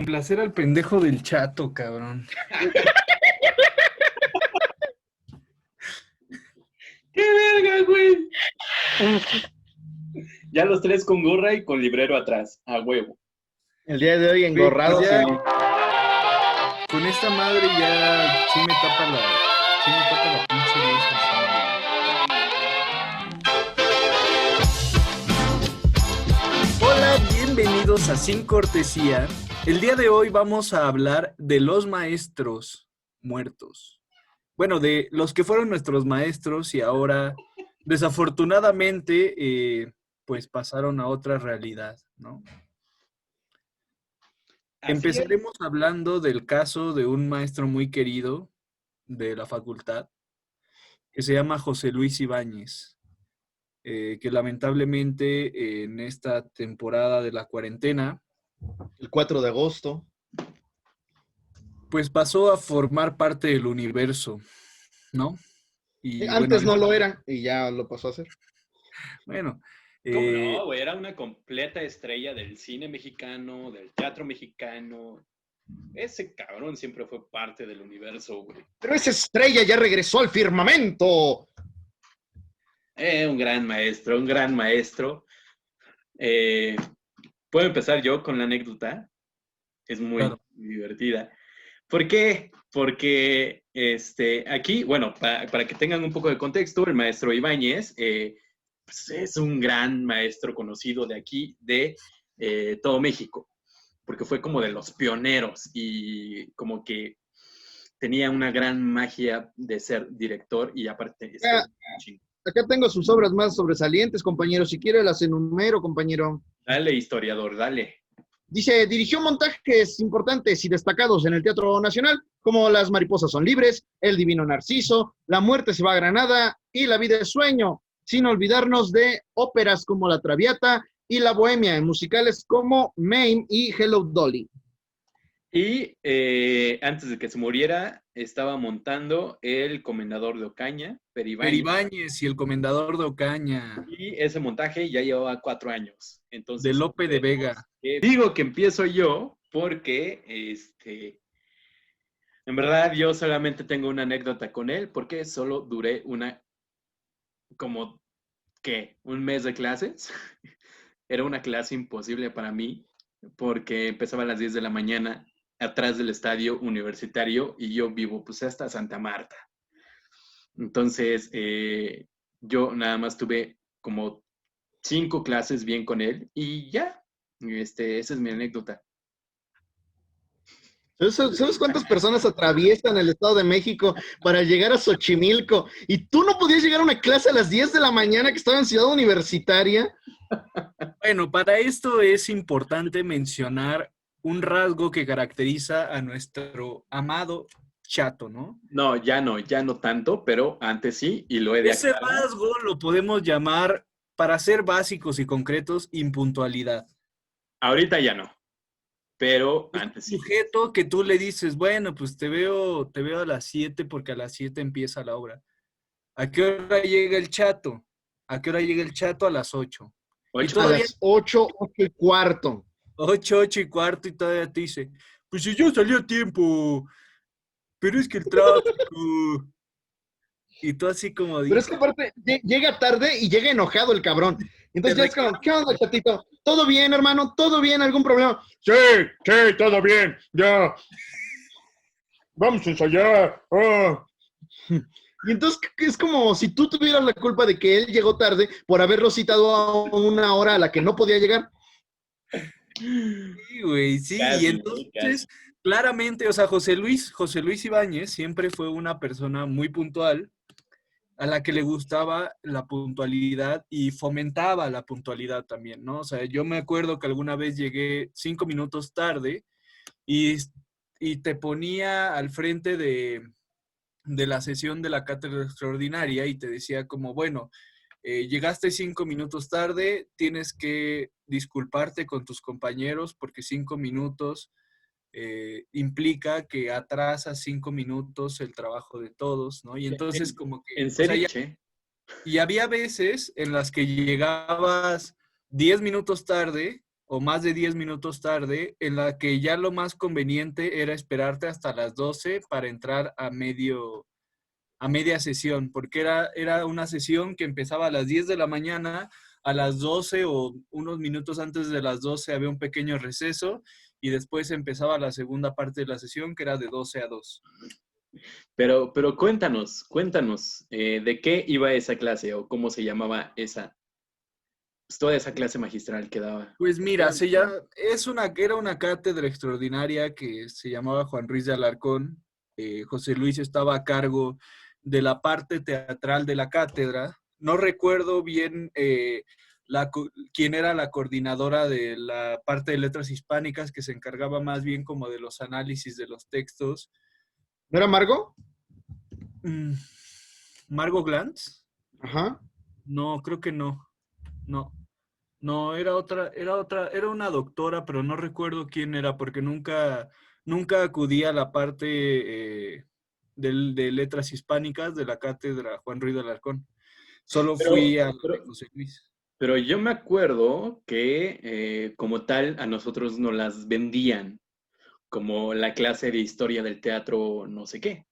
complacer al pendejo del Chato, cabrón. ¡Qué verga, güey! Ya los tres con gorra y con librero atrás, a huevo. El día de hoy engorrado. Pues ya, con esta madre ya sí me tapa la pinche luz así. Hola, bienvenidos a Sin Cortesía. El día de hoy vamos a hablar de los maestros muertos. Bueno, de los que fueron nuestros maestros y ahora, desafortunadamente, pues pasaron a otra realidad, ¿no? Empezaremos hablando del caso de un maestro muy querido de la facultad, que se llama José Luis Ibáñez, que lamentablemente en esta temporada de la cuarentena, el 4 de agosto. pues pasó a formar parte del universo, ¿no? Y Antes bueno, no lo era y ya lo pasó a hacer. Bueno. ¿Cómo no, güey? Era una completa estrella del cine mexicano, del teatro mexicano. Ese cabrón siempre fue parte del universo, güey. Pero esa estrella ya regresó al firmamento. Un gran maestro, un gran maestro. ¿Puedo empezar yo con la anécdota? Es muy divertida. ¿Por qué? Porque aquí, bueno, para que tengan un poco de contexto, el maestro Ibáñez pues es un gran maestro conocido de aquí, de todo México, porque fue como de los pioneros y como que tenía una gran magia de ser director y aparte... Acá tengo sus obras más sobresalientes, compañero. Si quiere las enumero, compañero. Dale, historiador, dale. Dice, dirigió montajes importantes y destacados en el Teatro Nacional, como Las mariposas son libres, El divino Narciso, La muerte se va a Granada y La vida es sueño, sin olvidarnos de óperas como La Traviata y La Bohemia, en musicales como Mame y Hello Dolly. Y antes de que se muriera, estaba montando El Comendador de Ocaña, Peribáñez y El Comendador de Ocaña. Y ese montaje ya llevaba 4 años. Entonces, de Lope de Vega. Digo que empiezo yo porque, en verdad, yo solamente tengo una anécdota con él porque solo duré un mes de clases. Era una clase imposible para mí porque empezaba a las 10 de la mañana atrás del estadio universitario y yo vivo pues hasta Santa Marta. Entonces, yo nada más tuve como 5 clases bien con él y ya, esa es mi anécdota. ¿Sabes cuántas personas atraviesan el Estado de México para llegar a Xochimilco? Y tú no podías llegar a una clase a las 10 de la mañana que estaba en Ciudad Universitaria. Bueno, para esto es importante mencionar un rasgo que caracteriza a nuestro amado Chato, ¿no? No, ya no tanto, pero antes sí, y lo he de aclarar. Ese rasgo lo podemos llamar, para ser básicos y concretos, impuntualidad. Ahorita ya no, pero antes sí. Sujeto que tú le dices, bueno, pues te veo a las 7 porque a las 7 empieza la obra. ¿A qué hora llega el Chato? ¿A qué hora llega el Chato? A las 8. Y todavía... A las 8, 8 y cuarto. 8 y cuarto y todavía te dice, pues si yo salí a tiempo, pero es que el tráfico... Y tú así como dices. Pero es que aparte llega tarde y llega enojado el cabrón. Entonces ya es como, ¿qué onda, Chatito? ¿Todo bien, hermano? ¿Todo bien? ¿Algún problema? Sí, todo bien, ya. Vamos a ensayar. Oh. Y entonces es como si tú tuvieras la culpa de que él llegó tarde por haberlo citado a una hora a la que no podía llegar. Sí, güey, sí. Casi, y entonces, claramente, o sea, José Luis Ibáñez siempre fue una persona muy puntual, a la que le gustaba la puntualidad y fomentaba la puntualidad también, ¿no? O sea, yo me acuerdo que alguna vez llegué 5 minutos tarde y te ponía al frente de la sesión de la cátedra extraordinaria y te decía como, bueno, llegaste 5 minutos tarde, tienes que disculparte con tus compañeros porque 5 minutos implica que atrasas 5 minutos el trabajo de todos, ¿no? Y entonces como que... ¿En serio? O sea, y había veces en las que llegabas 10 minutos tarde o más de 10 minutos tarde, en la que ya lo más conveniente era esperarte hasta las 12 para entrar a media sesión, porque era una sesión que empezaba a las 10 de la mañana, a las 12 o unos minutos antes de las 12 había un pequeño receso y después empezaba la segunda parte de la sesión, que era de 12 a 2. Pero cuéntanos, ¿de qué iba esa clase o cómo se llamaba toda esa clase magistral que daba? Pues mira, era una cátedra extraordinaria que se llamaba Juan Ruiz de Alarcón. José Luis estaba a cargo de la parte teatral de la cátedra. No recuerdo bien quién era la coordinadora de la parte de letras hispánicas, que se encargaba más bien como de los análisis de los textos. ¿No era Margo? ¿Margo Glantz? Ajá. No, creo que no. No, era una doctora, pero no recuerdo quién era, porque nunca acudí a la parte de letras hispánicas de la cátedra Juan Ruiz de Alarcón. Solo fui a José Luis. Pero yo me acuerdo que como tal a nosotros nos las vendían como la clase de historia del teatro no sé qué,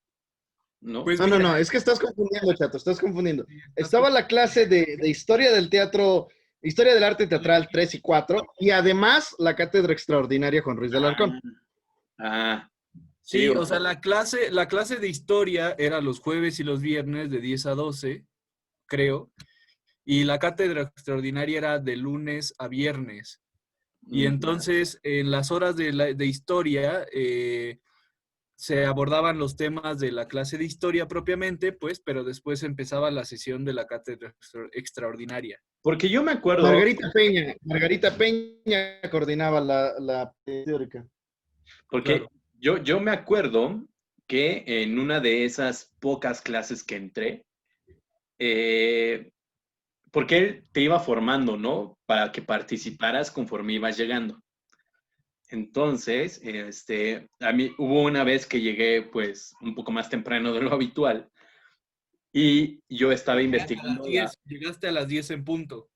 ¿no? Pues no, es que estás confundiendo, chato, estás confundiendo. Estaba la clase de historia del teatro, historia del arte teatral 3 y 4, y además la cátedra extraordinaria Juan Ruiz de Alarcón. Sí, o sea, la clase de historia era los jueves y los viernes de 10 a 12, creo, y la cátedra extraordinaria era de lunes a viernes. Y entonces, en las horas de historia, se abordaban los temas de la clase de historia propiamente, pues, pero después empezaba la sesión de la cátedra extraordinaria. Porque yo me acuerdo... Margarita Peña coordinaba la teórica. Porque yo me acuerdo que en una de esas pocas clases que entré, porque él te iba formando, ¿no? Para que participaras conforme ibas llegando. Entonces, a mí hubo una vez que llegué, pues, un poco más temprano de lo habitual y yo estaba investigando... Llegaste a las 10 en punto.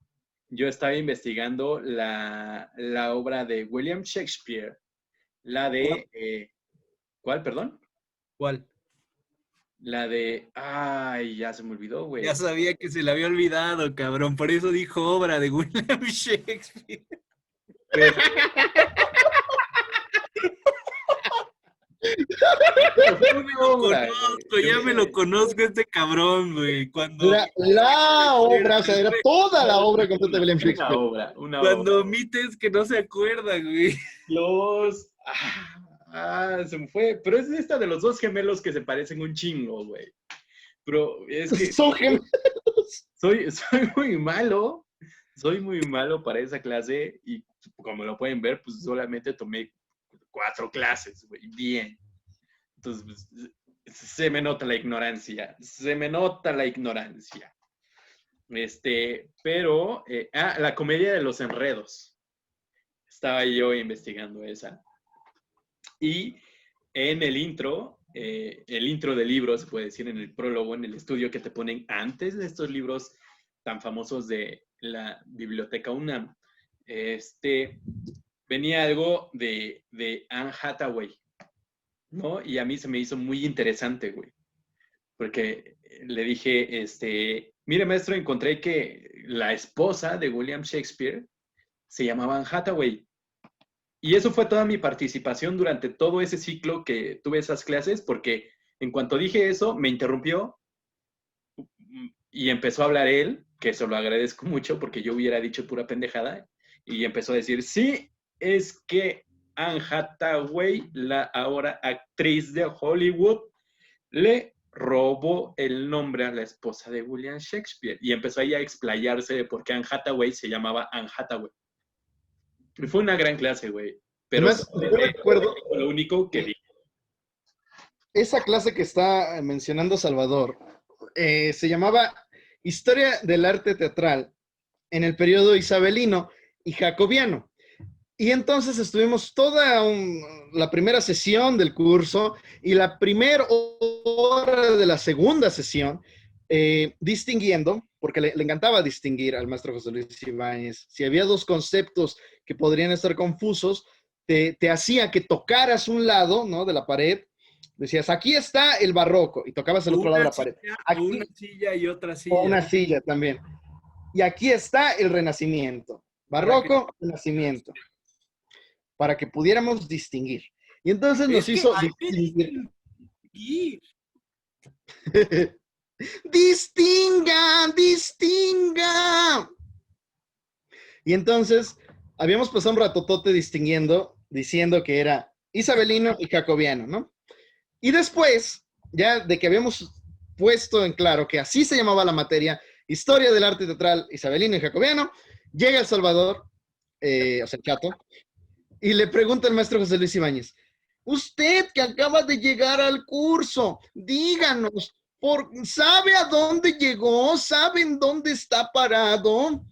Yo estaba investigando la obra de William Shakespeare, la de... ¿Cuál, perdón? ¿Cuál? La de... Ay, ya se me olvidó, güey. Ya sabía que se le había olvidado, cabrón. Por eso dijo obra de William Shakespeare. Ya me lo conozco este cabrón, güey. Era la obra, o sea, era toda la obra completa de William Shakespeare. Cuando omites que no se acuerda, güey. Se me fue. Pero es esta de los dos gemelos que se parecen un chingo, güey. Pero es que... Son gemelos. Soy muy malo. Soy muy malo para esa clase y como lo pueden ver, pues solamente tomé 4 clases, güey. Bien. Entonces, pues, se me nota la ignorancia. Pero, la comedia de los enredos. Estaba yo investigando esa. Y en el intro del libro, se puede decir en el prólogo, en el estudio que te ponen antes de estos libros tan famosos de la Biblioteca UNAM, venía algo de Anne Hathaway, ¿no? Y a mí se me hizo muy interesante, güey. Porque le dije, mire, maestro, encontré que la esposa de William Shakespeare se llamaba Anne Hathaway. Y eso fue toda mi participación durante todo ese ciclo que tuve esas clases, porque en cuanto dije eso, me interrumpió y empezó a hablar él, que se lo agradezco mucho porque yo hubiera dicho pura pendejada, y empezó a decir, sí, es que Anne Hathaway, la ahora actriz de Hollywood, le robó el nombre a la esposa de William Shakespeare. Y empezó ahí a explayarse de por qué Anne Hathaway se llamaba Anne Hathaway. Y fue una gran clase, güey. Pero además, yo recuerdo lo único que dije. Esa clase que está mencionando Salvador se llamaba Historia del Arte Teatral en el periodo isabelino y jacobiano. Y entonces estuvimos toda la primera sesión del curso y la primera hora de la segunda sesión distinguiendo, porque le encantaba distinguir al maestro José Luis Ibáñez. Si había dos conceptos que podrían estar confusos, te hacía que tocaras un lado, ¿no?, de la pared. Decías, aquí está el barroco, y tocabas el otro lado de la pared. Aquí, una silla y otra silla. O una silla también. Y aquí está el Renacimiento. Barroco, Renacimiento. Para que pudiéramos distinguir. Y entonces nos hizo distinguir. ¡Distingan! ¡Distingan! Y entonces habíamos pasado un ratotote distinguiendo, diciendo que era isabelino y jacobiano, ¿no? Y después, ya de que habíamos puesto en claro que así se llamaba la materia, historia del arte teatral isabelino y jacobiano, llega El Salvador, o sea, Chato, y le pregunta al maestro José Luis Ibáñez, usted que acaba de llegar al curso, díganos, ¿sabe a dónde llegó? ¿Saben dónde está parado?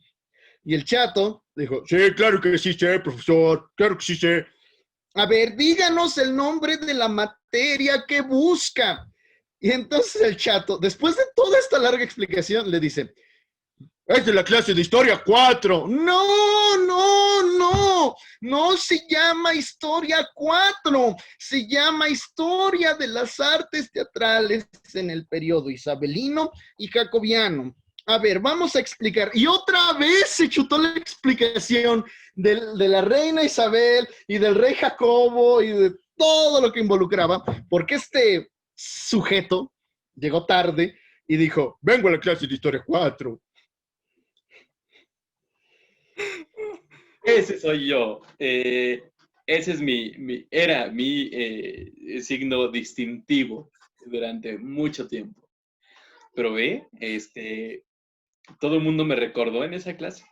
Y el Chato dijo, sí, claro que sí sé, profesor, claro que sí sé. A ver, díganos el nombre de la materia que busca. Y entonces el Chato, después de toda esta larga explicación, le dice, es de la clase de Historia 4. No se llama Historia 4, se llama Historia de las Artes Teatrales en el periodo isabelino y jacobiano. A ver, vamos a explicar. Y otra vez se chutó la explicación de la reina Isabel y del rey Jacobo y de todo lo que involucraba, porque este sujeto llegó tarde y dijo, vengo a la clase de Historia 4. Ese soy yo. Ese es era mi signo distintivo durante mucho tiempo. Pero ve, todo el mundo me recordó en esa clase.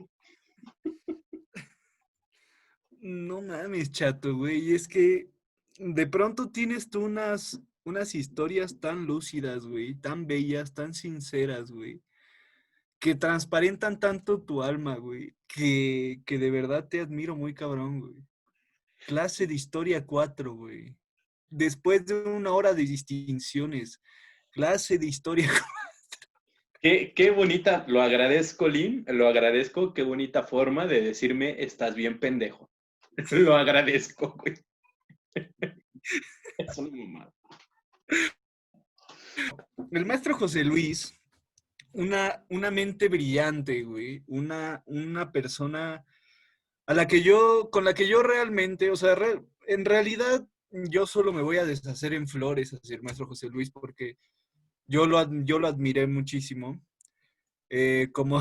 No mames, Chato, güey. Es que de pronto tienes tú unas historias tan lúcidas, güey, tan bellas, tan sinceras, güey, que transparentan tanto tu alma, güey, que de verdad te admiro muy cabrón, güey. Clase de Historia 4, güey. Después de una hora de distinciones. Clase de Historia 4. Qué bonita, lo agradezco, Lin, lo agradezco, qué bonita forma de decirme, estás bien pendejo. Lo agradezco, güey. Es una mamada. El maestro José Luis, una mente brillante, güey, una persona con la que yo realmente, o sea, en realidad yo solo me voy a deshacer en flores hacia el maestro José Luis porque yo lo admiré muchísimo. Como,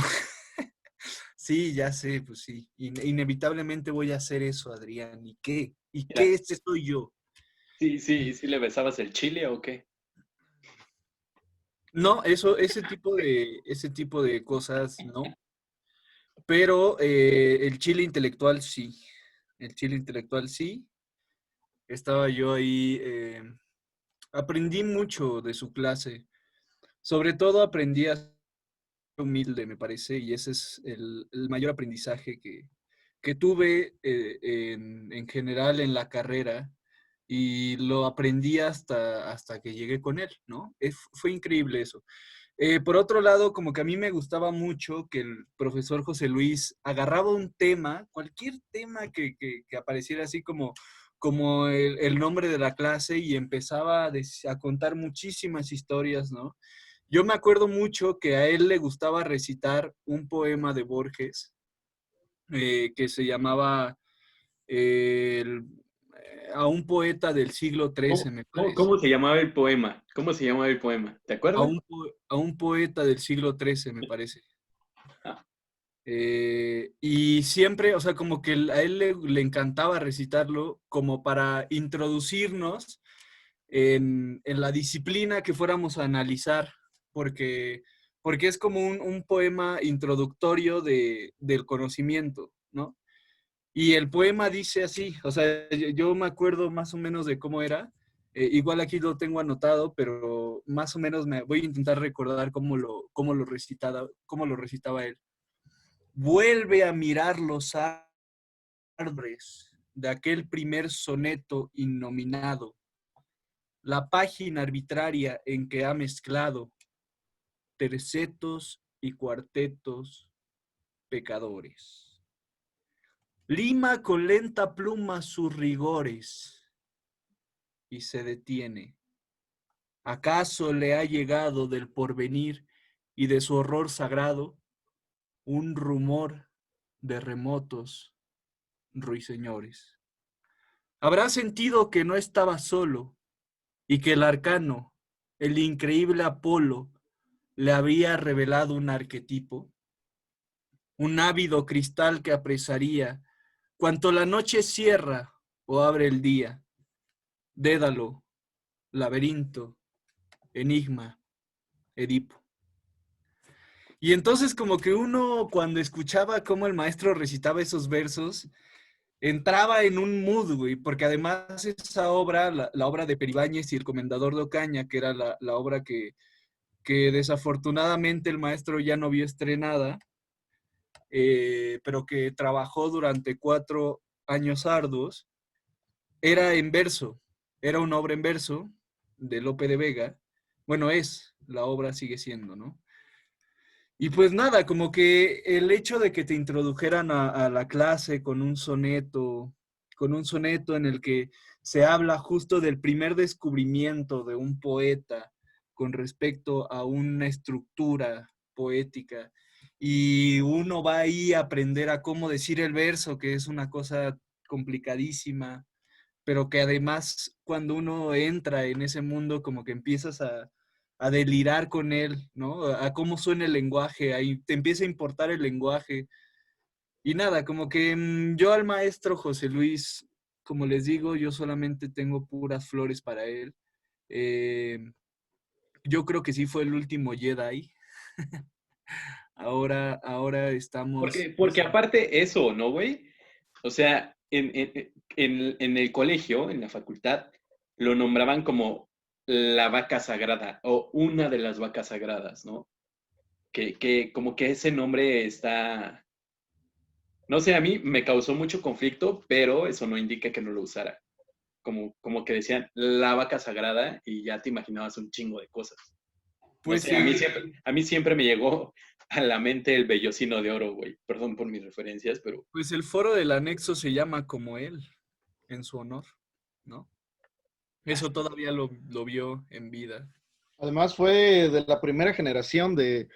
sí, ya sé, pues sí, inevitablemente voy a hacer eso, Adrián. ¿Y qué? ¿Y Mira, qué? Este soy yo. sí, ¿le besabas el chile o qué? No, ese tipo de cosas, no. Pero el chile intelectual sí. El chile intelectual sí. Estaba yo ahí. Aprendí mucho de su clase. Sobre todo aprendí a ser humilde, me parece, y ese es el mayor aprendizaje que tuve en general en la carrera. Y lo aprendí hasta que llegué con él, ¿no? Fue increíble eso. Por otro lado, como que a mí me gustaba mucho que el profesor José Luis agarraba un tema, cualquier tema que apareciera así como el nombre de la clase y empezaba a contar muchísimas historias, ¿no? Yo me acuerdo mucho que a él le gustaba recitar un poema de Borges que se llamaba a un poeta del siglo XIII, me parece. ¿Cómo se llamaba el poema? ¿Cómo se llamaba el poema? ¿Te acuerdas? A un poeta del siglo XIII, me parece. Ah. Y siempre, o sea, como que a él le encantaba recitarlo como para introducirnos en la disciplina que fuéramos a analizar, porque es como un poema introductorio del conocimiento, ¿no? Y el poema dice así, o sea, yo me acuerdo más o menos de cómo era, igual aquí lo tengo anotado, pero más o menos me voy a intentar recordar cómo lo recitaba él. Vuelve a mirar los árboles de aquel primer soneto innominado, la página arbitraria en que ha mezclado tercetos y cuartetos pecadores. Lima con lenta pluma sus rigores y se detiene. ¿Acaso le ha llegado del porvenir y de su horror sagrado un rumor de remotos ruiseñores? Habrá sentido que no estaba solo y que el arcano, el increíble Apolo, le había revelado un arquetipo, un ávido cristal que apresaría cuanto la noche cierra o abre el día. Dédalo, laberinto, enigma, Edipo. Y entonces como que uno cuando escuchaba cómo el maestro recitaba esos versos, entraba en un mood, güey, porque además esa obra, la obra de Peribáñez y el Comendador de Ocaña, que era la obra que desafortunadamente el maestro ya no vio estrenada, pero que trabajó durante 4 años arduos, era en verso, era una obra en verso de Lope de Vega. Bueno, la obra sigue siendo, ¿no? Y pues nada, como que el hecho de que te introdujeran a la clase con un soneto en el que se habla justo del primer descubrimiento de un poeta con respecto a una estructura poética, y uno va ahí a aprender a cómo decir el verso, que es una cosa complicadísima, pero que además cuando uno entra en ese mundo como que empiezas a delirar con él, ¿no? A cómo suena el lenguaje, ahí te empieza a importar el lenguaje. Y nada, como que yo al maestro José Luis, como les digo, yo solamente tengo puras flores para él. Yo creo que sí fue el último Jedi. Ahora estamos... Porque aparte eso, ¿no, güey? O sea, en el colegio, en la facultad, lo nombraban como la vaca sagrada o una de las vacas sagradas, ¿no? Que como que ese nombre está, no sé, a mí me causó mucho conflicto, pero eso no indica que no lo usara. Como que decían la vaca sagrada y ya te imaginabas un chingo de cosas. No Pues sé, a mí siempre me llegó a la mente el vellocino de oro, güey. Perdón por mis referencias, pero... pues el foro del anexo se llama como él, en su honor, ¿no? Eso todavía lo vio en vida. Además fue de la primera generación de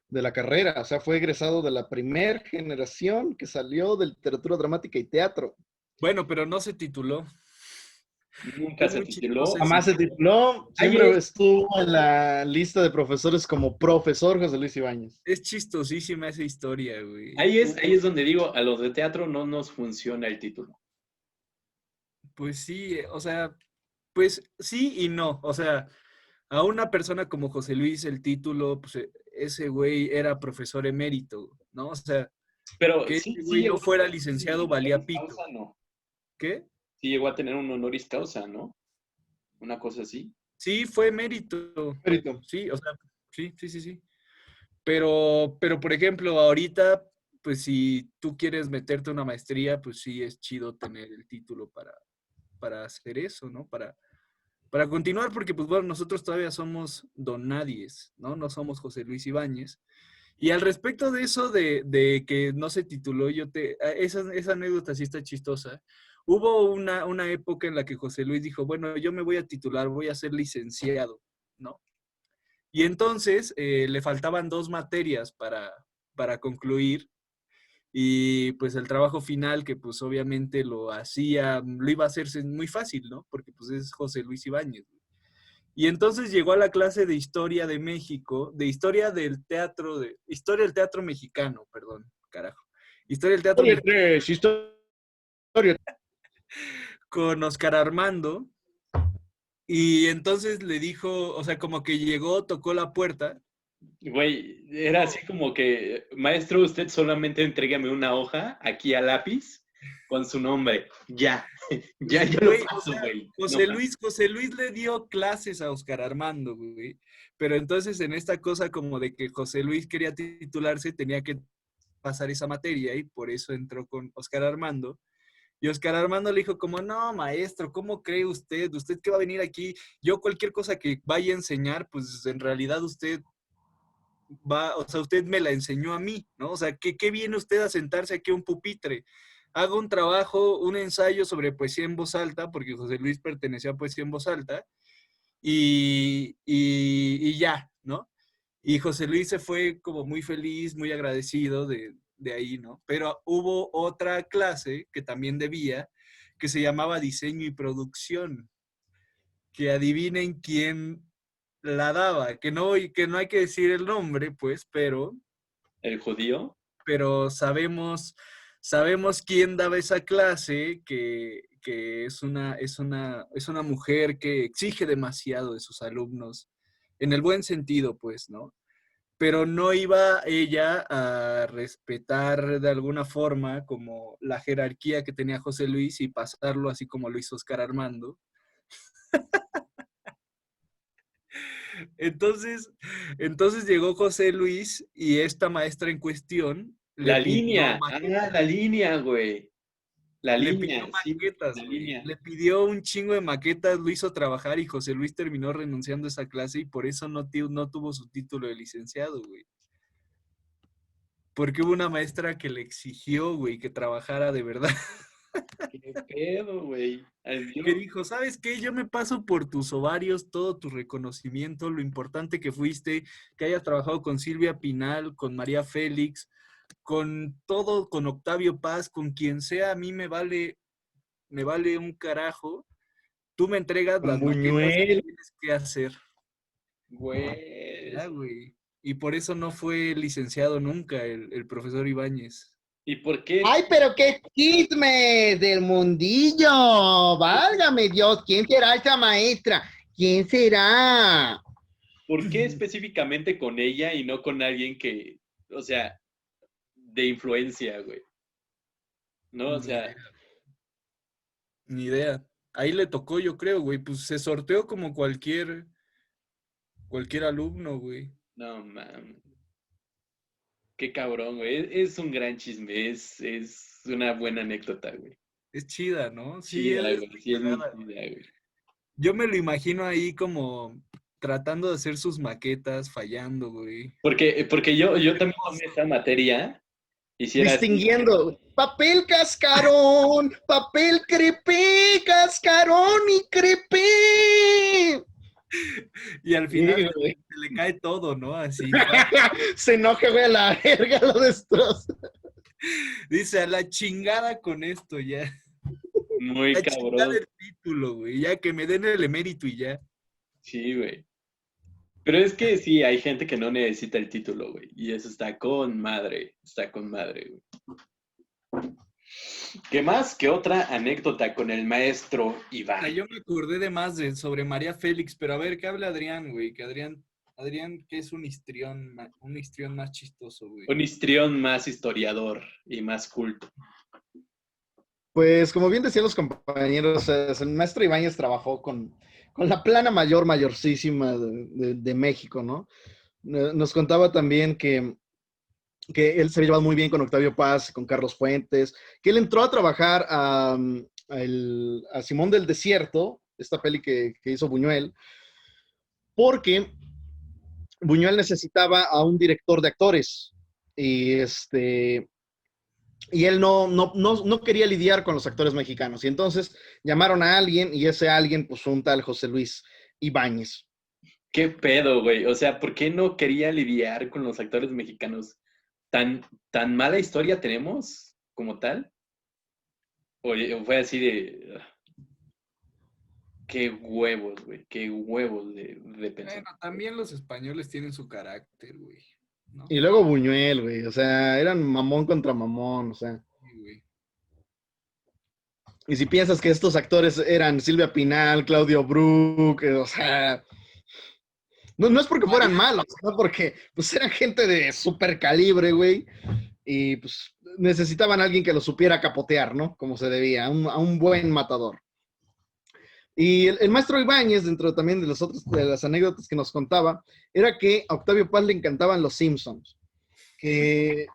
la carrera, o sea, fue egresado de la primera generación que salió de literatura dramática y teatro. Bueno, pero no se tituló. Nunca Es se muy tituló. chistoso Jamás se tituló, siempre estuvo en la lista de profesores como profesor José Luis Ibáñez. Es chistosísima esa historia, güey. Ahí es donde digo, a los de teatro no nos funciona el título. Pues sí, o sea, pues sí y no. O sea, a una persona como José Luis, el título, pues ese güey era profesor emérito, ¿no? O sea, Pero que sí, ese sí güey no llegó fuera a tener licenciado un valía honoris pito. causa, ¿no? ¿Qué? Sí llegó a tener un honoris causa, ¿no? Una cosa así. Sí, fue emérito. Emérito. Sí, o sea, sí. Pero, por ejemplo, ahorita, pues si tú quieres meterte a una maestría, pues sí es chido tener el título para hacer eso, ¿no? Para continuar, porque pues bueno, nosotros todavía somos don nadies, ¿no? No somos José Luis Ibáñez. Y al respecto de eso de que no se tituló, esa anécdota sí está chistosa. Hubo una época en la que José Luis dijo, bueno, yo me voy a titular, voy a ser licenciado, ¿no? Y entonces le faltaban 2 materias para concluir, y pues el trabajo final, que pues obviamente lo iba a hacerse muy fácil, ¿no? Porque pues es José Luis Ibáñez. Y entonces llegó a la clase de Historia de México, de Historia del Teatro Mexicano, perdón, carajo. Historia del Teatro Historia Mexicano 3, historia. con Oscar Armando. Y entonces le dijo, o sea, como que llegó, tocó la puerta. Güey, era así como que, maestro, usted solamente entrégame una hoja aquí a lápiz con su nombre. Ya, ya yo lo Güey, o paso, sea, güey. José Luis le dio clases a Oscar Armando, güey. Pero entonces en esta cosa como de que José Luis quería titularse, tenía que pasar esa materia y por eso entró con Oscar Armando. Y Oscar Armando le dijo como, no, maestro, ¿cómo cree usted? ¿Usted qué va a venir aquí? Yo cualquier cosa que vaya a enseñar, pues en realidad usted o sea, usted me la enseñó a mí, ¿no? O sea, ¿qué viene usted a sentarse aquí a un pupitre? Hago un trabajo, un ensayo sobre poesía en voz alta, porque José Luis pertenecía a poesía en voz alta, y ya, ¿no? Y José Luis se fue como muy feliz, muy agradecido de ahí, ¿no? Pero hubo otra clase que también debía, que se llamaba diseño y producción, que adivinen quién la daba, que no hay que decir el nombre, pues, ¿El judío? pero sabemos quién daba esa clase, que es una mujer que exige demasiado de sus alumnos, en el buen sentido, pues, ¿no? Pero no iba ella a respetar de alguna forma como la jerarquía que tenía José Luis y pasarlo así como lo hizo Oscar Armando. Entonces llegó José Luis y esta maestra en cuestión La línea, la línea, güey. La le pidió línea, sí, maquetas, la güey. línea. Le pidió un chingo de maquetas, lo hizo trabajar y José Luis terminó renunciando a esa clase y por eso no tuvo su título de licenciado, güey. Porque hubo una maestra que le exigió, güey, que trabajara de verdad. ¿Qué pedo, güey? Que dijo, ¿sabes qué? Yo me paso por tus ovarios todo tu reconocimiento, lo importante que fuiste, que hayas trabajado con Silvia Pinal, con María Félix, con todo, con Octavio Paz, con quien sea, a mí me vale un carajo. Tú me entregas Con las maquetas que Buñuel. tienes que hacer. Güey. Ya, güey. Y por eso no fue licenciado nunca el profesor Ibáñez. ¿Y por qué? ¡Ay, pero qué chisme del mundillo! ¡Válgame Dios! ¿Quién será esa maestra? ¿Quién será? ¿Por qué específicamente con ella y no con alguien que, o sea, de influencia, güey? ¿No? O Ni sea, idea. Ni idea. Ahí le tocó, yo creo, güey. Pues se sorteó como cualquier alumno, güey. no, man. Qué cabrón, güey. Es un gran chisme, es una buena anécdota, güey. Es chida, ¿no? Sí, Chida, es güey. muy Sí, es muy cagada, güey. chida, güey. Yo me lo imagino ahí como tratando de hacer sus maquetas, fallando, güey. Porque yo también tomé esa materia. Hiciera así. Distinguiendo. Papel cascarón, papel crepé, cascarón y crepé. Y al Sí, final güey. se le cae todo, ¿no? Así. Se enoja, güey, a la verga, lo destroza. Dice, a la chingada con esto ya. Muy La chingada cabrón. el título, güey. Ya que me den el emérito y ya. Sí, güey. Pero es que sí, hay gente que no necesita el título, güey. Y eso está con madre. Está con madre, güey. ¿Qué más? ¿Qué otra anécdota con el maestro Iván? Yo me acordé de más sobre María Félix, pero a ver, ¿qué habla Adrián, güey? Que Adrián, que es un histrión más chistoso, güey. Un histrión más historiador y más culto. Pues, como bien decían los compañeros, el maestro Ibáñez trabajó con la plana mayorcísima de México, ¿no? Nos contaba también que él se llevaba muy bien con Octavio Paz, con Carlos Fuentes, que él entró a trabajar a Simón del Desierto, esta peli que hizo Buñuel, porque Buñuel necesitaba a un director de actores y él no quería lidiar con los actores mexicanos. Y entonces llamaron a alguien y ese alguien, pues un tal José Luis Ibáñez. ¿Qué pedo, güey? O sea, ¿por qué no quería lidiar con los actores mexicanos? ¿Tan mala historia tenemos como tal? ¿O fue así de... Qué huevos, güey. Qué huevos de pensar. Bueno, también los españoles tienen su carácter, güey, ¿no? Y luego Buñuel, güey. O sea, eran mamón contra mamón, o sea. Sí, güey. Y si piensas que estos actores eran Silvia Pinal, Claudio Brook, o sea, no es porque fueran malos, sino porque pues eran gente de súper calibre, güey. Y pues necesitaban a alguien que lo supiera capotear, ¿no? Como se debía, a un buen matador. Y el maestro Ibáñez, dentro también de las anécdotas que nos contaba, era que a Octavio Paz le encantaban los Simpsons. Que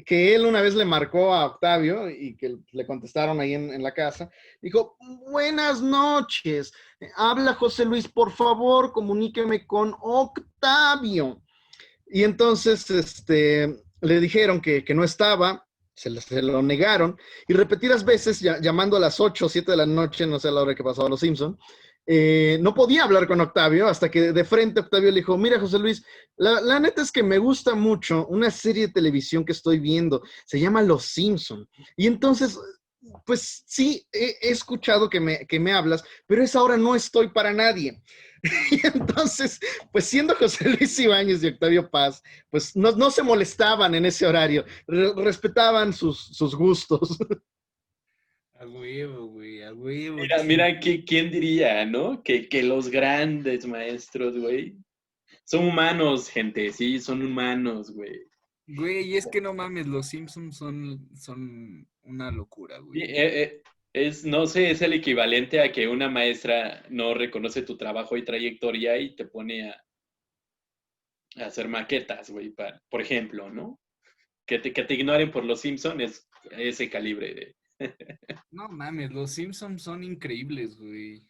él una vez le marcó a Octavio y que le contestaron ahí en la casa. Dijo, buenas noches, habla José Luis, por favor, comuníqueme con Octavio. Y entonces le dijeron que no estaba, se lo negaron, y repetidas veces, llamando a las 8 o 7 de la noche, no sé a la hora que pasaba Los Simpson, no podía hablar con Octavio, hasta que de frente Octavio le dijo, mira, José Luis, la neta es que me gusta mucho una serie de televisión que estoy viendo, se llama Los Simpson. Y entonces, pues sí, he escuchado que me hablas, pero a esa hora no estoy para nadie. Y entonces, pues siendo José Luis Ibáñez y Octavio Paz, pues no se molestaban en ese horario, respetaban sus gustos. A huevo, güey, a huevo. Mira, ¿quién diría, no? Que los grandes maestros, güey, son humanos, gente, sí, son humanos, güey. Güey, y es que no mames, los Simpsons son una locura, güey. No sé, es el equivalente a que una maestra no reconoce tu trabajo y trayectoria y te pone a hacer maquetas, güey, por ejemplo, ¿no? Que te ignoren por los Simpsons es ese calibre de... No mames, los Simpsons son increíbles, güey.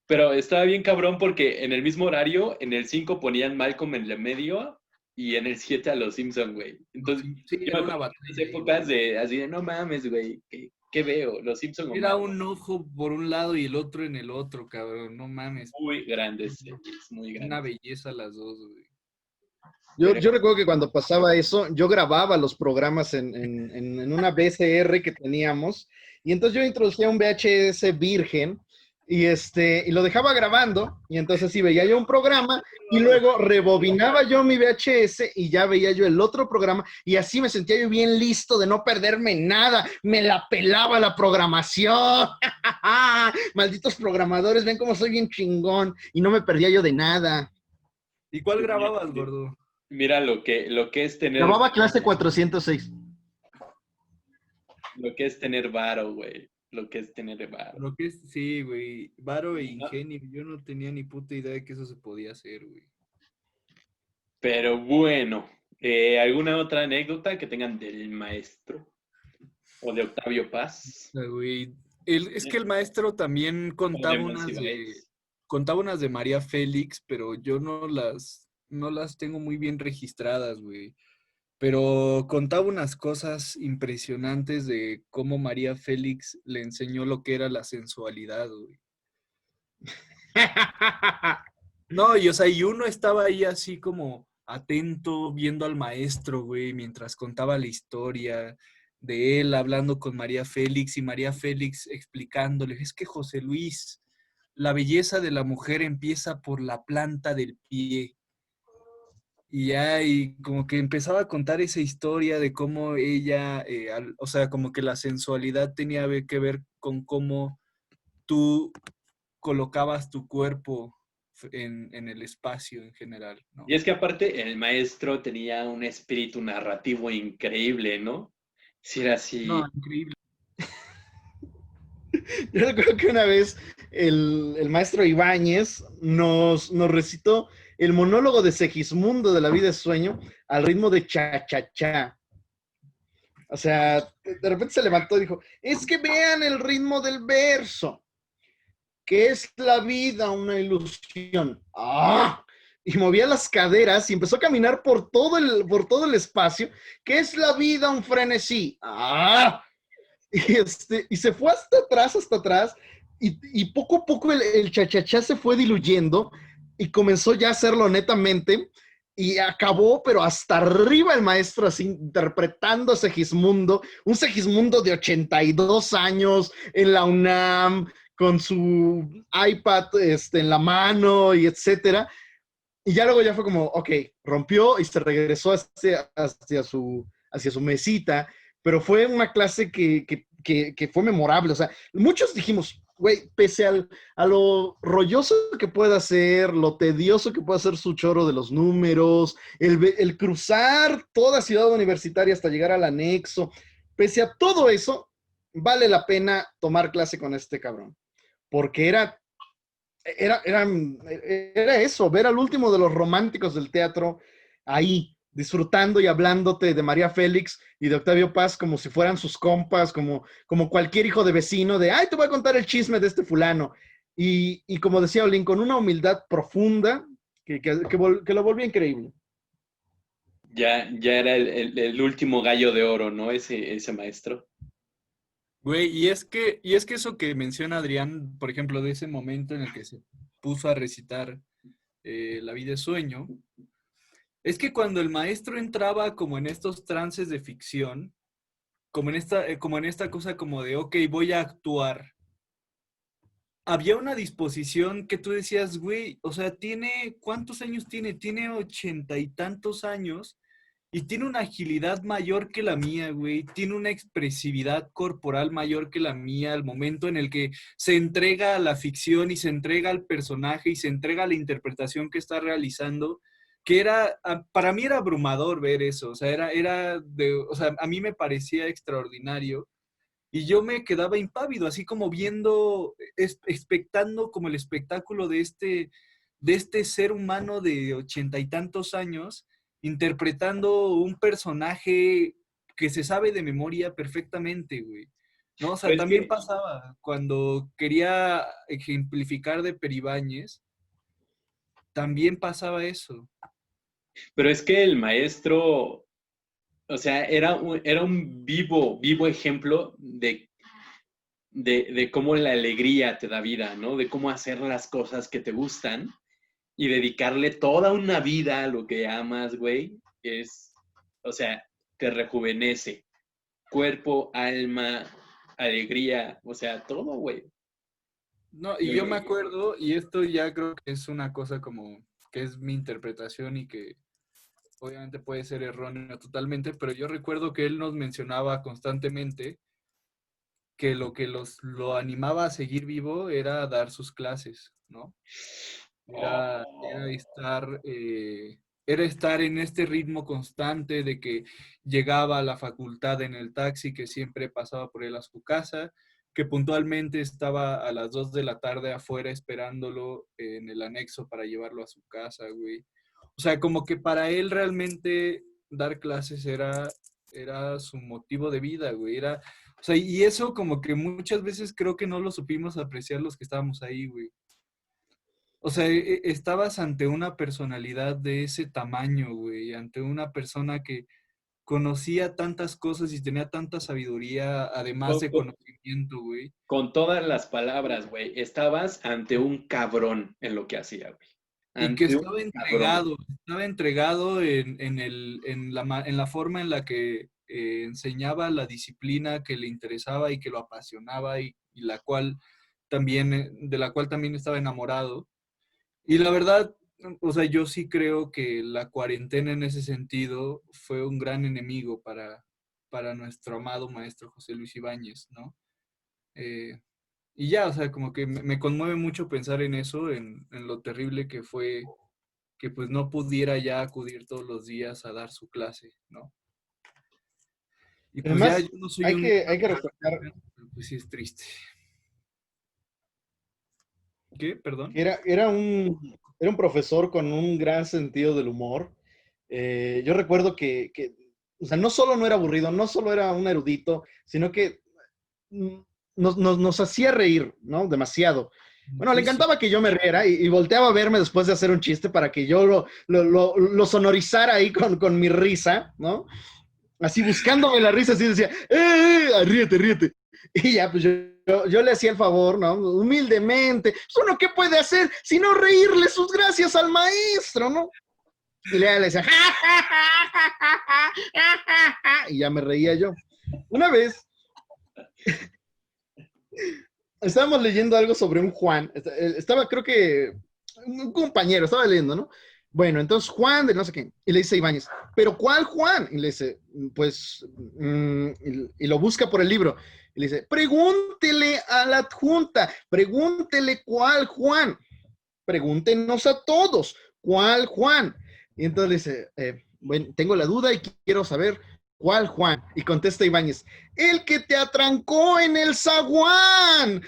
Pero estaba bien cabrón porque en el mismo horario, en el 5 ponían Malcolm en el medio y en el 7 a los Simpsons, güey. Entonces, sí, yo era me una acuerdo de batalla. esas épocas de así de, no mames, güey, ¿qué veo? Los Simpsons o Era Malcolm. un ojo por un lado y el otro en el otro, cabrón, no mames. Muy grandes series, muy grandes. Una belleza las dos, güey. Yo recuerdo que cuando pasaba eso, yo grababa los programas en una VCR que teníamos, y entonces yo introducía un VHS virgen, y lo dejaba grabando, y entonces sí veía yo un programa, y luego rebobinaba yo mi VHS, y ya veía yo el otro programa, y así me sentía yo bien listo de no perderme nada, me la pelaba la programación, malditos programadores, ven cómo soy bien chingón, y no me perdía yo de nada. ¿Y cuál grababas, gordo? Mira lo que es tener... Grababa clase 406. Lo que es tener varo, güey. Lo que es tener varo. Lo que es, sí, güey. Varo e ingenio. Yo no tenía ni puta idea de que eso se podía hacer, güey. Pero bueno, ¿alguna otra anécdota que tengan del maestro? ¿O de Octavio Paz? Güey. Es que el maestro también contaba unas de María Félix, pero yo no las tengo muy bien registradas, güey. Pero contaba unas cosas impresionantes de cómo María Félix le enseñó lo que era la sensualidad, güey. No, y o sea, y uno estaba ahí así como atento, viendo al maestro, güey, mientras contaba la historia de él hablando con María Félix y María Félix explicándole, es que José Luis, la belleza de la mujer empieza por la planta del pie. Y ya, y como que empezaba a contar esa historia de cómo ella, o sea, como que la sensualidad tenía que ver con cómo tú colocabas tu cuerpo en el espacio en general, ¿no? Y es que aparte el maestro tenía un espíritu narrativo increíble, ¿no? Si era así... No, increíble. Yo recuerdo que una vez el maestro Ibáñez nos recitó el monólogo de Segismundo de La vida es sueño al ritmo de cha-cha-cha. O sea, de repente se levantó y dijo, es que vean el ritmo del verso, que es la vida una ilusión. ¡Ah! Y movía las caderas y empezó a caminar por todo el espacio, que es la vida un frenesí. ¡Ah! Y se fue hasta atrás, y poco a poco el cha-cha-cha se fue diluyendo y comenzó ya a hacerlo netamente, y acabó, pero hasta arriba el maestro, así interpretando a Segismundo, un Segismundo de 82 años en la UNAM, con su iPad en la mano, y etcétera. Y ya luego ya fue como, ok, rompió y se regresó hacia su mesita, pero fue una clase que fue memorable. O sea, muchos dijimos, güey, pese a lo rolloso que pueda ser, lo tedioso que pueda ser su choro de los números, el cruzar toda Ciudad Universitaria hasta llegar al anexo, pese a todo eso, vale la pena tomar clase con este cabrón. Porque era eso, ver al último de los románticos del teatro ahí, disfrutando y hablándote de María Félix y de Octavio Paz como si fueran sus compas, como cualquier hijo de vecino, de, ay, te voy a contar el chisme de este fulano. Y como decía Olin, con una humildad profunda que lo volvió increíble. Ya era el último gallo de oro, ¿no? Ese maestro. Güey, y es que eso que menciona Adrián, por ejemplo, de ese momento en el que se puso a recitar La vida es sueño, es que cuando el maestro entraba como en estos trances de ficción, como en esta cosa como de, ok, voy a actuar, había una disposición que tú decías, güey, o sea, ¿cuántos años tiene? Tiene 80 y tantos años y tiene una agilidad mayor que la mía, güey. Tiene una expresividad corporal mayor que la mía al momento en el que se entrega a la ficción y se entrega al personaje y se entrega a la interpretación que está realizando, que para mí era abrumador ver eso, o sea, o sea, a mí me parecía extraordinario. Y yo me quedaba impávido, así como viendo, expectando como el espectáculo de este ser humano de 80 y tantos años, interpretando un personaje que se sabe de memoria perfectamente, güey. ¿No? O sea, Pero es también que, pasaba cuando quería ejemplificar de Peribáñez, también pasaba eso. pero es que el maestro, o sea, era un vivo ejemplo de cómo la alegría te da vida, ¿no? De cómo hacer las cosas que te gustan y dedicarle toda una vida a lo que amas, güey, o sea, te rejuvenece. Cuerpo, alma, alegría, o sea, todo, güey. No, y yo me acuerdo, y esto ya creo que es una cosa como que es mi interpretación y que obviamente puede ser erróneo totalmente, pero yo recuerdo que él nos mencionaba constantemente que lo que lo animaba a seguir vivo era dar sus clases, ¿no? Era Oh. era estar en este ritmo constante de que llegaba a la facultad en el taxi que siempre pasaba por él a su casa, que puntualmente estaba a las 2 de la tarde afuera esperándolo en el anexo para llevarlo a su casa, güey. O sea, como que para él realmente dar clases era su motivo de vida, güey. O sea, y eso como que muchas veces creo que no lo supimos apreciar los que estábamos ahí, güey. O sea, estabas ante una personalidad de ese tamaño, güey, ante una persona que conocía tantas cosas y tenía tanta sabiduría, además Con, de con- conocimiento, güey. con todas las palabras, güey. Estabas ante un cabrón en lo que hacía, güey. Y que Ante un cabrón. estaba entregado en la forma en la que enseñaba la disciplina que le interesaba y que lo apasionaba y de la cual también estaba enamorado. Y la verdad, o sea, yo sí creo que la cuarentena en ese sentido fue un gran enemigo para nuestro amado maestro José Luis Ibáñez, ¿no? Eh, y ya, o sea, como que me conmueve mucho pensar en eso, en lo terrible que fue que pues no pudiera ya acudir todos los días a dar su clase, ¿no? Y pues ya yo Además, no soy hay un... que, hay que recordar Pues sí es triste. ¿Qué? Perdón. que era un profesor con un gran sentido del humor. Yo recuerdo o sea, no solo no era aburrido, no solo era un erudito, sino que mm, nos hacía reír, ¿no? Demasiado. Bueno, le Muchísimo. encantaba que yo me riera y volteaba a verme después de hacer un chiste para que yo lo sonorizara ahí con mi risa, ¿no? Así buscándome la risa, así decía, ríete, ríete. Y ya, pues yo le hacía el favor, ¿no? Humildemente. Pues uno, ¿qué puede hacer si no reírle sus gracias al maestro, ¿no? Y le decía, ja, ja, ja, ja, ja, ja, ja, ja, y ya me reía yo. Una vez estábamos leyendo algo sobre un Juan. Estaba, creo que, un compañero, estaba leyendo, ¿no? Bueno, entonces Juan de no sé qué. Y le dice a Ibáñez, ¿pero cuál Juan? Y le dice, pues, y lo busca por el libro. Y le dice, pregúntele a la adjunta, pregúntele cuál Juan. Pregúntenos a todos, ¿cuál Juan? Y entonces le dice, bueno, tengo la duda y quiero saber cuál Juan. Y contesta Ibáñez, el que te atrancó en el zaguán.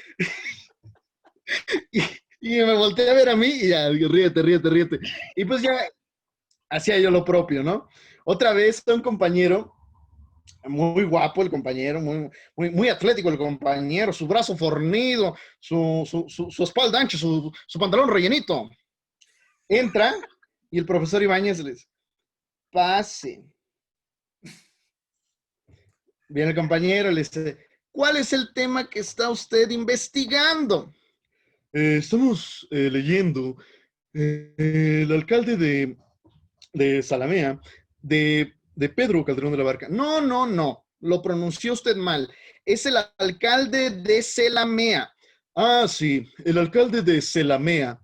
y, y me volteé a ver a mí y ya, ríete, ríete, ríete. Y pues ya hacía yo lo propio, ¿no? Otra vez un compañero, muy guapo el compañero, muy atlético el compañero, su brazo fornido, su espalda ancha, su pantalón rellenito. Entra y el profesor Ibáñez le dice, pase. Viene el compañero, le dice, ¿cuál es el tema que está usted investigando? Estamos leyendo el alcalde de Zalamea, de Pedro Calderón de la Barca. No, lo pronunció usted mal. Es el alcalde de Zalamea. Ah, sí, el alcalde de Zalamea.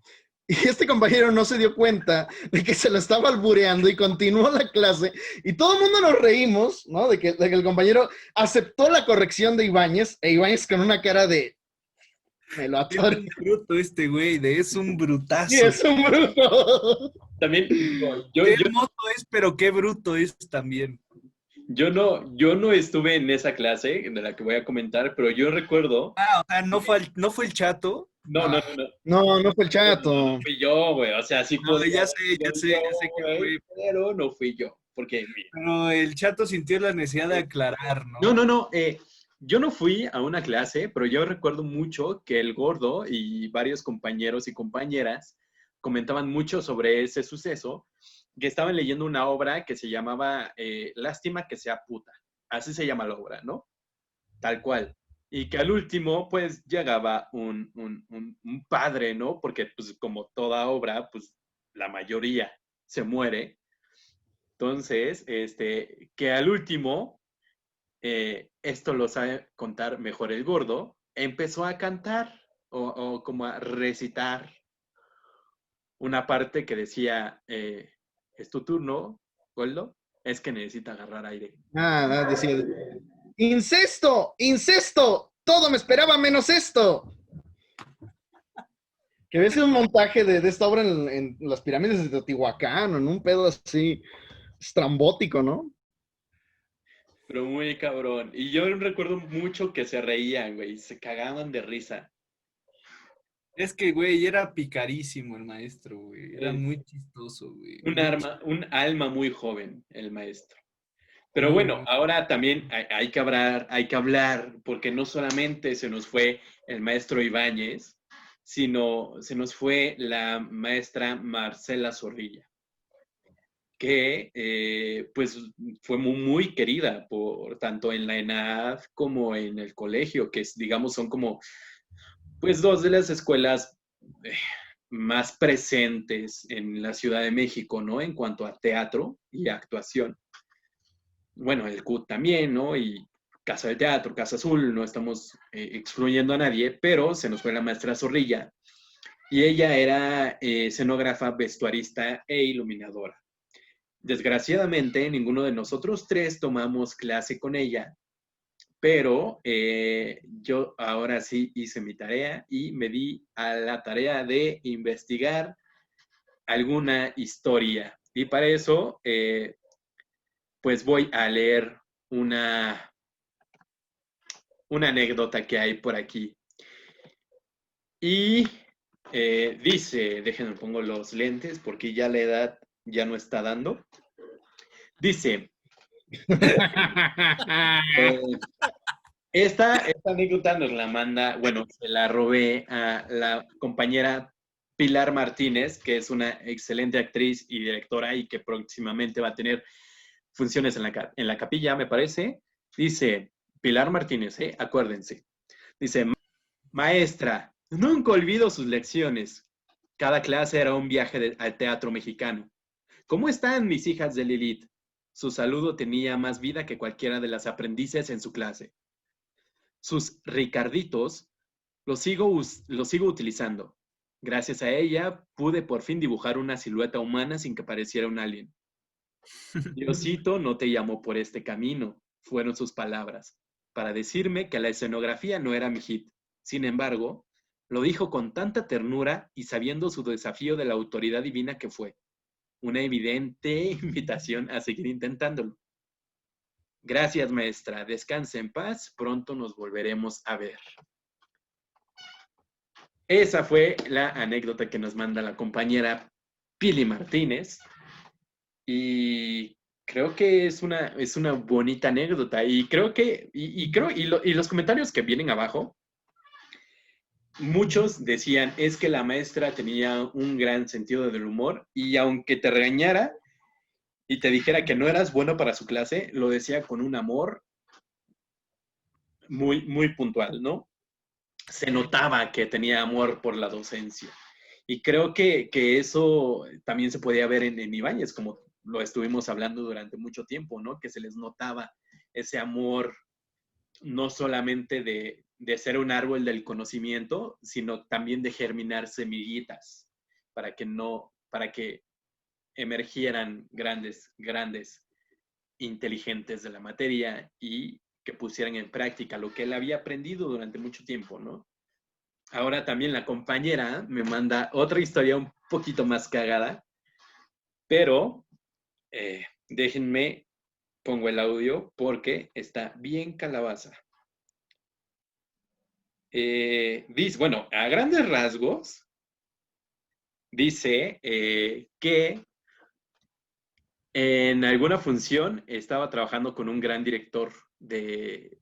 Y este compañero no se dio cuenta de que se lo estaba albureando y continuó la clase. Y todo el mundo nos reímos, ¿no? De que el compañero aceptó la corrección de Ibáñez, e Ibáñez con una cara de... Me lo atoré. Es un bruto este güey, es un brutazo. Sí, es un bruto. También, Qué hermoso es, pero qué bruto es también. Yo no estuve en esa clase de la que voy a comentar, pero yo recuerdo... Ah, o sea, ¿no fue el chato? No. No fue el chato. No fui yo, güey. O sea, sí No, podía ya sé que fue. Pero no fui yo. Porque, mira, Pero el chato sintió la necesidad de aclarar, ¿no? No. Yo no fui a una clase, pero yo recuerdo mucho que el gordo y varios compañeros y compañeras comentaban mucho sobre ese suceso, que estaban leyendo una obra que se llamaba Lástima que sea puta. Así se llama la obra, ¿no? Tal cual. Y que al último, pues, llegaba un padre, ¿no? Porque, pues, como toda obra, pues, la mayoría se muere. Entonces, que al último, esto lo sabe contar mejor el gordo, empezó a cantar o como a recitar una parte que decía, es tu turno, Goldo, es que necesita agarrar aire. Decía, ¡incesto! Todo me esperaba menos esto. Que ves un montaje de esta obra en las pirámides de Teotihuacán, o en un pedo así estrambótico, ¿no? Pero muy cabrón. Y yo recuerdo mucho que se reían, güey, se cagaban de risa. Es que, güey, era picarísimo el maestro, güey. Era muy chistoso, güey. Un alma muy joven, el maestro. Pero bueno, ahora también hay que hablar, porque no solamente se nos fue el maestro Ibáñez, sino se nos fue la maestra Marcela Zorrilla, que pues fue muy querida por tanto en la ENAD como en el colegio, que digamos son como pues dos de las escuelas más presentes en la Ciudad de México, ¿no? En cuanto a teatro y actuación. Bueno, el CUT también, ¿no? Y Casa del Teatro, Casa Azul, no estamos excluyendo a nadie, pero se nos fue la maestra Zorrilla. Y ella era escenógrafa, vestuarista e iluminadora. Desgraciadamente, ninguno de nosotros tres tomamos clase con ella, pero yo ahora sí hice mi tarea y me di a la tarea de investigar alguna historia. Y para eso, pues voy a leer una anécdota que hay por aquí. Y dice, déjenme pongo los lentes porque ya la edad ya no está dando. Dice, esta anécdota nos la manda, bueno, se la robé a la compañera Pilar Martínez, que es una excelente actriz y directora y que próximamente va a tener funciones en la capilla, me parece. Dice, Pilar Martínez, acuérdense. Dice, maestra, nunca olvido sus lecciones. Cada clase era un viaje al teatro mexicano. ¿Cómo están mis hijas de Lilith? Su saludo tenía más vida que cualquiera de las aprendices en su clase. Sus Ricarditos los sigo utilizando. Gracias a ella pude por fin dibujar una silueta humana sin que pareciera un alien. Diosito no te llamó por este camino, fueron sus palabras, para decirme que la escenografía no era mi hit. Sin embargo, lo dijo con tanta ternura y sabiendo su desafío de la autoridad divina que fue. Una evidente invitación a seguir intentándolo. Gracias, maestra. Descanse en paz. Pronto nos volveremos a ver. Esa fue la anécdota que nos manda la compañera Pili Martínez. Y creo que es una bonita anécdota. Y creo que, y los comentarios que vienen abajo, muchos decían, es que la maestra tenía un gran sentido del humor y aunque te regañara, y te dijera que no eras bueno para su clase, lo decía con un amor muy, muy puntual, ¿no? Se notaba que tenía amor por la docencia. Y creo que eso también se podía ver en Ibáñez, como lo estuvimos hablando durante mucho tiempo, ¿no? Que se les notaba ese amor no solamente de ser un árbol del conocimiento, sino también de germinar semillitas para que emergieran grandes inteligentes de la materia y que pusieran en práctica lo que él había aprendido durante mucho tiempo, ¿no? Ahora también la compañera me manda otra historia un poquito más cagada, pero déjenme, pongo el audio porque está bien calabaza. Dice, bueno, a grandes rasgos, dice que en alguna función estaba trabajando con un gran director del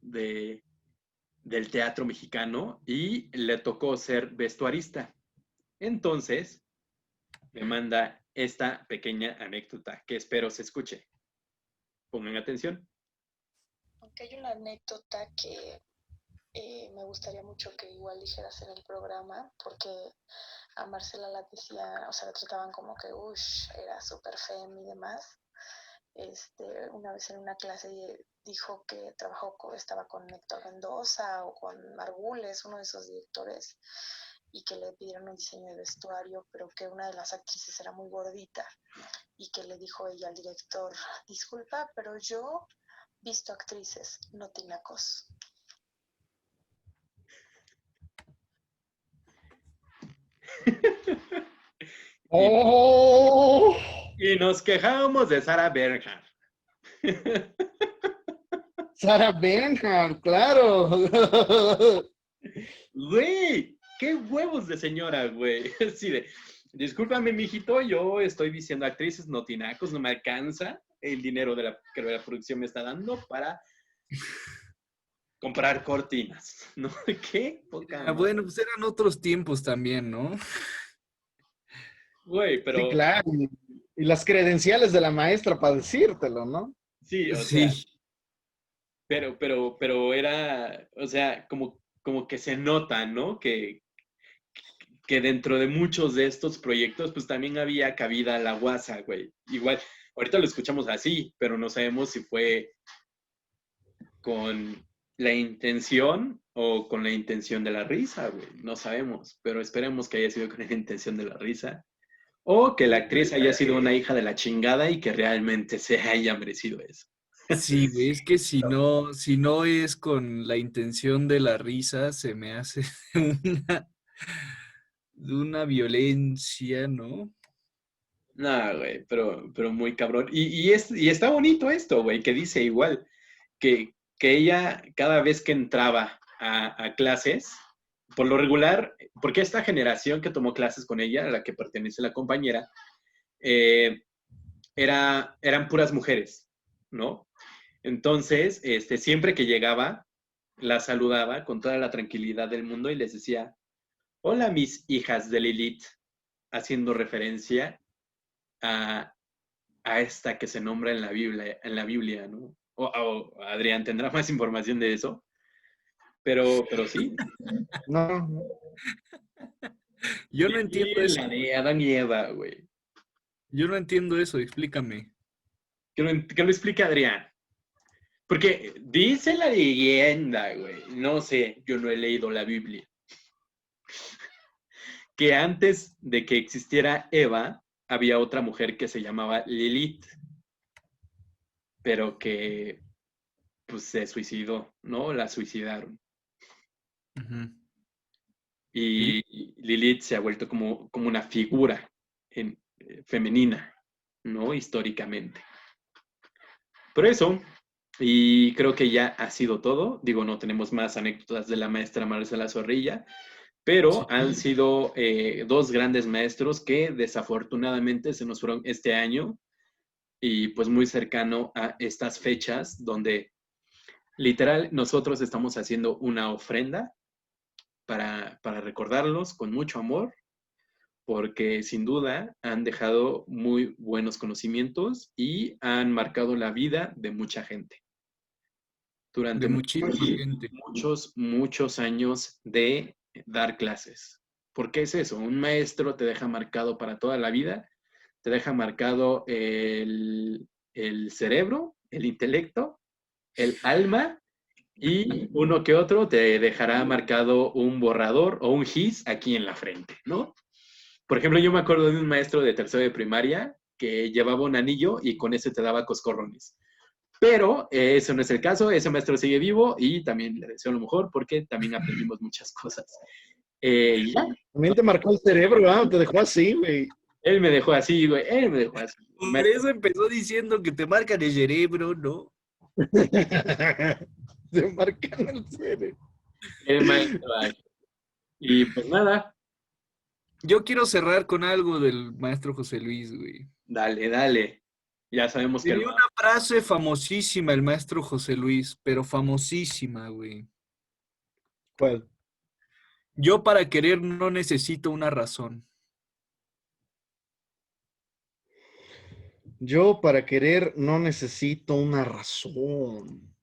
teatro mexicano y le tocó ser vestuarista. Entonces, me manda esta pequeña anécdota que espero se escuche. Pongan atención. Aunque hay una anécdota que me gustaría mucho que igual dijeras en el programa, porque a Marcela la decía, o sea, la trataban como que, era súper fem y demás. Una vez en una clase dijo que estaba con Héctor Mendoza o con Margules, uno de esos directores, y que le pidieron un diseño de vestuario, pero que una de las actrices era muy gordita y que le dijo ella al director, disculpa, pero yo visto actrices, no tinacos. ¡Oh! Y nos quejábamos de Sarah Bernhardt. Sarah Bernhardt, claro. Güey, qué huevos de señora, güey. Así de, discúlpame, mijito, yo estoy diciendo actrices, no tinacos, no me alcanza el dinero que la producción me está dando para comprar cortinas, ¿no? ¿Qué? Bueno, pues eran otros tiempos también, ¿no? Güey, pero... Sí, claro. Y las credenciales de la maestra para decírtelo, ¿no? Sí, o Sí. sea, pero era, o sea, como que se nota, ¿no? Que dentro de muchos de estos proyectos, pues también había cabida la guasa, güey. Igual, ahorita lo escuchamos así, pero no sabemos si fue con la intención o con la intención de la risa, güey. No sabemos, pero esperemos que haya sido con la intención de la risa. O que la actriz haya sido una hija de la chingada y que realmente se haya merecido eso. Sí, güey, es que si no es con la intención de la risa, se me hace una violencia, ¿no? No, güey, pero muy cabrón. Y está bonito esto, güey, que dice igual, que ella cada vez que entraba a clases, por lo regular, porque esta generación que tomó clases con ella, a la que pertenece la compañera, eran puras mujeres, ¿no? Entonces, siempre que llegaba, la saludaba con toda la tranquilidad del mundo y les decía, hola mis hijas de Lilith, haciendo referencia a esta que se nombra en la Biblia, ¿no? O Adrián tendrá más información de eso, pero sí. No. Yo no entiendo eso. La de Adán y Eva, güey. Yo no entiendo eso, explícame. Que lo explique Adrián. Porque dice la leyenda, güey, no sé, yo no he leído la Biblia, que antes de que existiera Eva, había otra mujer que se llamaba Lilith, pero que pues se suicidó, ¿no? La suicidaron. Uh-huh. Y Lilith se ha vuelto como una figura femenina, ¿no? Históricamente. Por eso, y creo que ya ha sido todo. Digo, no tenemos más anécdotas de la maestra Marcela Zorrilla, pero sí, han sido dos grandes maestros que desafortunadamente se nos fueron este año y pues muy cercano a estas fechas donde literal nosotros estamos haciendo una ofrenda para recordarlos con mucho amor, porque sin duda han dejado muy buenos conocimientos y han marcado la vida de mucha gente. Durante muchos años de dar clases. ¿Por qué es eso? Un maestro te deja marcado para toda la vida, te deja marcado el cerebro, el intelecto, el alma, y uno que otro te dejará marcado un borrador o un gis aquí en la frente, ¿no? Por ejemplo, yo me acuerdo de un maestro de tercero de primaria que llevaba un anillo y con ese te daba coscorrones. Pero eso no es el caso, ese maestro sigue vivo y también le deseo lo mejor porque también aprendimos muchas cosas. Ya. También te marcó el cerebro, ¿no? Te dejó así, güey. Él me dejó así, güey, él me dejó así. Por eso empezó diciendo que te marcan el cerebro, ¿no? Te marcan el cerebro. El maestro. Y pues nada. Yo quiero cerrar con algo del maestro José Luis, güey. Dale. Ya sabemos que... Tiene una frase famosísima el maestro José Luis, pero famosísima, güey. ¿Cuál? Yo para querer no necesito una razón. Yo para querer no necesito una razón.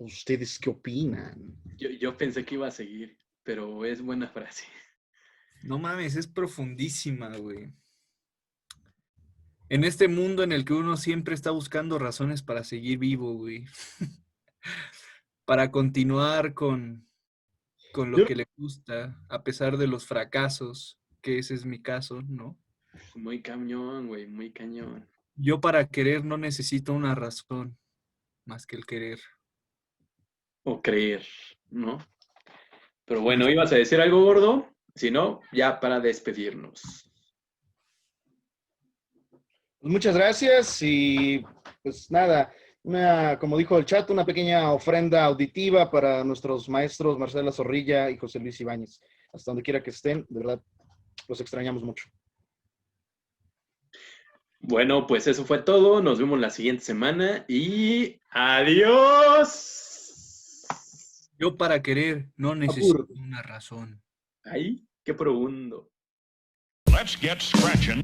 ¿Ustedes qué opinan? Yo pensé que iba a seguir, pero es buena frase. No mames, es profundísima, güey. En este mundo en el que uno siempre está buscando razones para seguir vivo, güey. Para continuar con lo que le gusta, a pesar de los fracasos, que ese es mi caso, ¿no? Muy cañón, güey, muy cañón. Yo para querer no necesito una razón más que el querer. O creer, ¿no? Pero bueno, ¿ibas a decir algo, gordo? Si no, ya para despedirnos. Muchas gracias y pues nada, como dijo el chat, una pequeña ofrenda auditiva para nuestros maestros Marcela Zorrilla y José Luis Ibáñez. Hasta donde quiera que estén, de verdad, los extrañamos mucho. Bueno, pues eso fue todo. Nos vemos la siguiente semana y ¡adiós! Yo para querer no necesito una razón. Ay, qué profundo. Let's get scratching.